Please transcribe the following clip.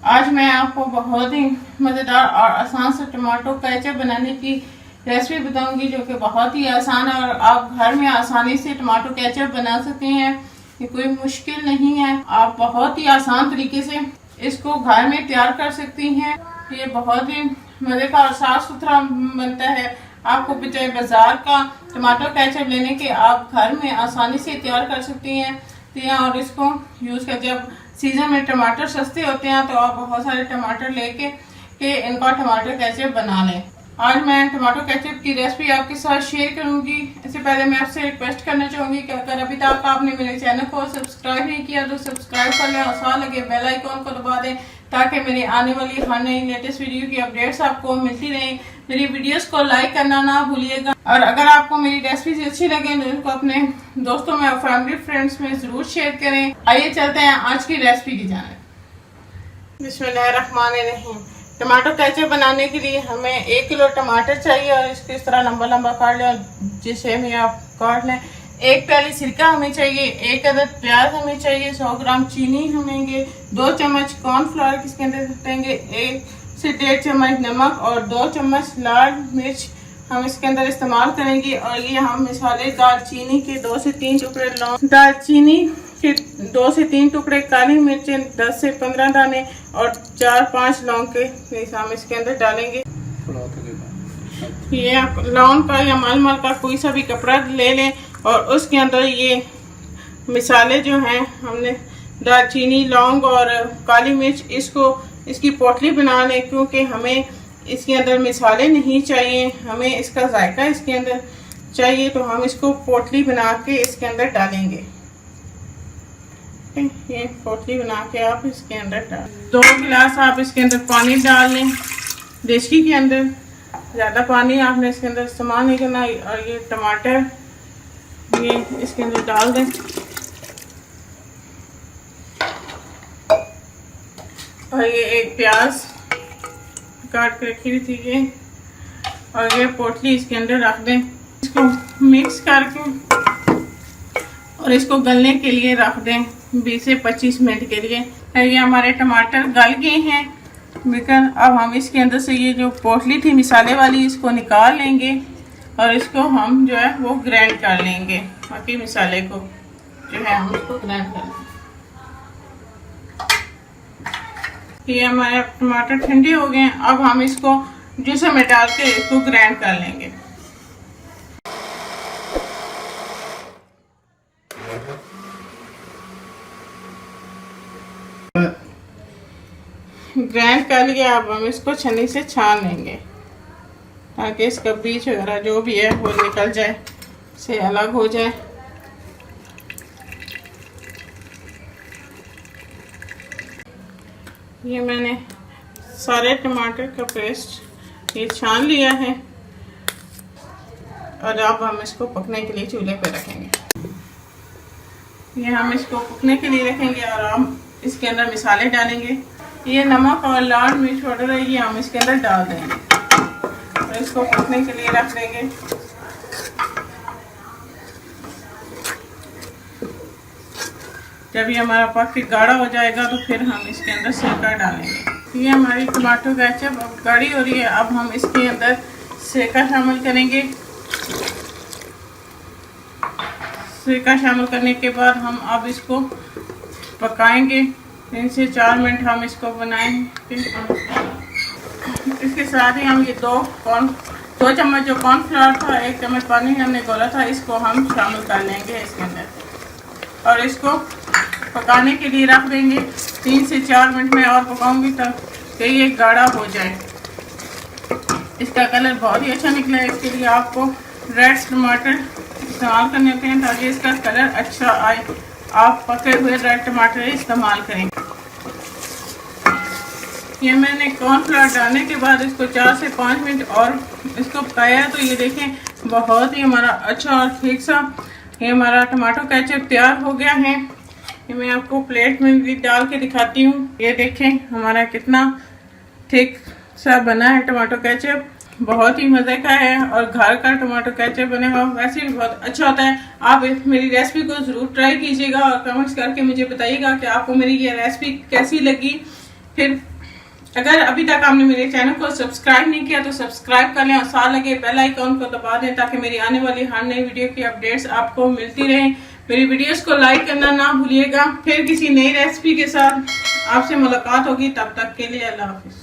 आज मैं आपको बहुत ही मज़ेदार और आसान से टमाटो केचप बनाने की रेसिपी बताऊंगी, जो कि बहुत ही आसान है और आप घर में आसानी से टमाटो केचप बना सकते हैं। ये कोई मुश्किल नहीं है, आप बहुत ही आसान तरीके से इसको घर में तैयार कर सकती हैं। ये बहुत ही मज़े का और साफ सुथरा बनता है। आपको बजाय बाजार का टमाटो केचप लेने के आप घर में आसानी से तैयार कर सकती हैं और इसको यूज़ कर, जब सीजन में टमाटर सस्ते होते हैं तो आप बहुत सारे टमाटर लेके इनका टमाटर केचप बना लें। आज मैं टमाटो केचप की रेसिपी आपके साथ शेयर करूंगी। इससे पहले मैं आपसे रिक्वेस्ट करना चाहूंगी कि अगर अभी तक आपने मेरे चैनल को सब्सक्राइब नहीं किया तो सब्सक्राइब कर लें और साथ लगे बेल आइकॉन को दबा दें, ताकि मेरी आने वाली हर नई लेटेस्ट वीडियो की अपडेट्स आपको मिलती रहें। मेरी वीडियोस को लाइक करना ना भूलिएगा और अगर आपको मेरी रेसिपी अच्छी लगे तो इसको अपने दोस्तों में और फैमिली फ्रेंड्स में जरूर शेयर करें। आइए चलते हैं आज की रेसिपी की जानिब। बिस्मिल्लाहिर्रहमानिर्रहीम। टमाटो केचप बनाने के लिए हमें 1 किलो टमाटर चाहिए और इसको इस तरह लंबा लंबा काट लें, जिसे में आप काट लें। 1 प्याली सिरका हमें चाहिए, 1 अदद प्याज हमें चाहिए, 100 ग्राम चीनी हमेंगे, 2 चम्मच कॉर्नफ्लावर इसके अंदर देंगे, 1 से 1.5 चम्मच नमक और 2 चम्मच लाल मिर्च हम इसके अंदर इस्तेमाल करेंगे। और ये हम मिसाले दालचीनी के 2 से 3 टुकड़े लौंग, दालचीनी के 2 से 3 टुकड़े, काली मिर्चें 10 से 15 दाने और 4-5 लौंग के हम इसके अंदर डालेंगे। ये आप लौंग का या मलमल का कोई सा भी कपड़ा ले लें और उसके अंदर ये मिसाले जो हैं हमने दालचीनी, लौंग और काली मिर्च, इसकी पोटली बना लें, क्योंकि हमें इसके अंदर मिसाले नहीं चाहिए, हमें इसका जायका इसके अंदर चाहिए। तो हम इसको पोटली बना के इसके अंदर डालेंगे। ये पोटली बना के आप इसके अंदर डाल 2 गिलास आप इसके अंदर पानी डाल लें देशकी के अंदर। ज़्यादा पानी आपने इसके अंदर इस्तेमाल नहीं करना। और ये टमाटर ये इसके अंदर डाल दें और ये 1 प्याज काट के रखी थी ये, और ये पोटली इसके अंदर रख दें। इसको मिक्स करके और इसको गलने के लिए रख दें 20 से 25 मिनट के लिए। ये हमारे टमाटर गल गए हैं लेकिन अब हम इसके अंदर से ये जो पोटली थी मिसाले वाली, इसको निकाल लेंगे और इसको हम जो है वो ग्राइंड कर लेंगे। बाकी मिसाले को जो है हम इसको ग्राइंड कर लेंगे। ये हमारे टमाटर ठंडे हो गए हैं, अब हम इसको जूसर में डाल के इसको ग्राइंड कर लेंगे। ग्राइंड कर लिया, अब हम इसको छन्नी से छान लेंगे ताकि इसका बीज वगैरह जो भी है वो निकल जाए, से अलग हो जाए। ये मैंने सारे टमाटर का पेस्ट ये छान लिया है और अब हम इसको पकने के लिए चूल्हे पे रखेंगे। ये हम इसको पकने के लिए रखेंगे और हम इसके अंदर मिसाले डालेंगे। ये नमक और लाल मिर्च पाउडर है, ये हम इसके अंदर डाल देंगे और इसको पकने के लिए रख देंगे। जब ये हमारा पक के गाढ़ा हो जाएगा तो फिर हम इसके अंदर सिरका डालेंगे। ये हमारी टमाटो केचप अब गाढ़ी हो रही है, अब हम इसके अंदर सिरका शामिल करेंगे। सिरका शामिल करने के बाद हम अब इसको पकाएंगे 3 से 4 मिनट हम इसको बनाएंगे। इसके साथ ही हम ये 2 चम्मच जो कॉर्नफ्लावर था, 1 चम्मच पानी हमने घोला था, इसको हम शामिल कर लेंगे इसके अंदर और इसको पकाने के लिए रख देंगे। 3 से 4 मिनट में और पकाऊंगी तब कि ये गाढ़ा हो जाए। इसका कलर बहुत ही अच्छा निकला है, इसके लिए आपको रेड टमाटर इस्तेमाल करने होते हैं ताकि इसका कलर अच्छा आए। आप पके हुए रेड टमाटर इस्तेमाल करें। ये मैंने कॉर्नफ्लावर डालने के बाद इसको 4 से 5 मिनट और इसको पकाया, तो ये देखें बहुत ही हमारा अच्छा और ठीक सा ये हमारा टमाटो केचप तैयार हो गया है। ये मैं आपको प्लेट में भी डाल के दिखाती हूँ। ये देखें हमारा कितना ठीक सा बना है टमाटो केचप, बहुत ही मज़े का है और घर का टमाटो केचप बने हुआ वैसे भी बहुत अच्छा होता है। आप मेरी रेसिपी को ज़रूर ट्राई कीजिएगा और कमेंट्स करके मुझे बताइएगा कि आपको मेरी ये रेसिपी कैसी लगी। फिर अगर अभी तक आपने मेरे चैनल को सब्सक्राइब नहीं किया तो सब्सक्राइब कर लें और साथ लगे बेल आइकॉन को दबा दें ताकि मेरी आने वाली हर नई वीडियो की अपडेट्स आपको मिलती रहें। मेरी वीडियोस को लाइक करना ना भूलिएगा। फिर किसी नई रेसिपी के साथ आपसे मुलाकात होगी, तब तक के लिए अल्लाह हाफिज।